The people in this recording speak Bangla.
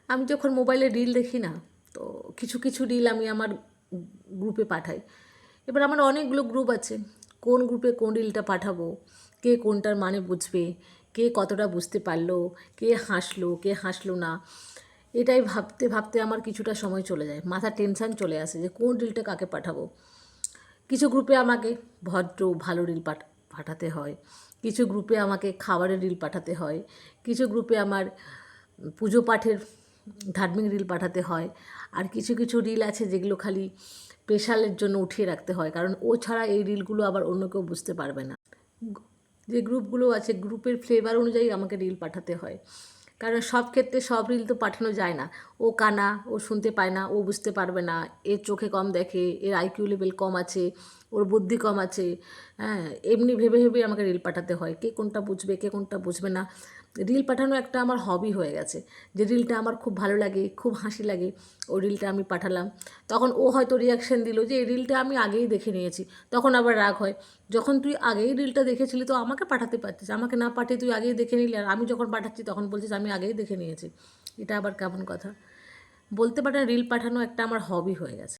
আমি যখন মোবাইলে রিল দেখি না, তো কিছু কিছু রিল আমি আমার গ্রুপে পাঠাই। এবার আমার অনেকগুলো গ্রুপ আছে, কোন গ্রুপে কোন রিলটা পাঠাবো, কে কোনটার মানে বুঝবে, কে কতটা বুঝতে পারলো, কে হাসলো কে হাসলো না, এটাই ভাবতে ভাবতে আমার কিছুটা সময় চলে যায়, মাথা টেনশান চলে আসে যে কোন রিলটা কাকে পাঠাবো। কিছু গ্রুপে আমাকে ভদ্র ভালো রিল পাঠাতে হয়, কিছু গ্রুপে আমাকে খাবারের রিল পাঠাতে হয়, কিছু গ্রুপে আমার পুজো পাঠের ধার্মিক রিল পাঠাতে হয়, আর কিছু কিছু রিল আছে যেগুলো খালি স্পেশালের জন্য উঠিয়ে রাখতে হয়, কারণ ও ছাড়া এই রিলগুলো আবার অন্য কেউ বুঝতে পারবে না। যে গ্রুপগুলো আছে গ্রুপের ফ্লেভার অনুযায়ী আমাকে রিল পাঠাতে হয়, কারণ সব ক্ষেত্রে সব রিল তো পাঠানো যায় না। ও কানা, ও শুনতে পায় না, ও বুঝতে পারবে না, এর চোখে কম দেখে, এর আইকিউ লেভেল কম আছে, ওর বুদ্ধি কম আছে, হ্যাঁ, এমনি ভেবে ভেবে আমাকে রিল পাঠাতে হয়, কে কোনটা বুঝবে কে কোনটা বুঝবে না। রিল পাঠানো একটা আমার হবি হয়ে গেছে, যে রিলটা আমার খুব ভালো লাগে, খুব হাসি লাগে, ওই রিলটা আমি পাঠালাম, তখন ও হয়তো রিয়াকশান দিল যে এই রিলটা আমি আগেই দেখে নিয়েছি, তখন আবার রাগ হয়, যখন তুই আগেই রিলটা দেখেছিলি তো আমাকে পাঠাতে পারতিস, আমাকে না পাঠিয়ে তুই আগেই দেখে নিলি, আর আমি যখন পাঠাচ্ছি তখন বলছিস আমি আগেই দেখে নিয়েছি, এটা আবার কেমন কথা। বলতে পারেন রিল পাঠানো একটা আমার হবি হয়ে গেছে।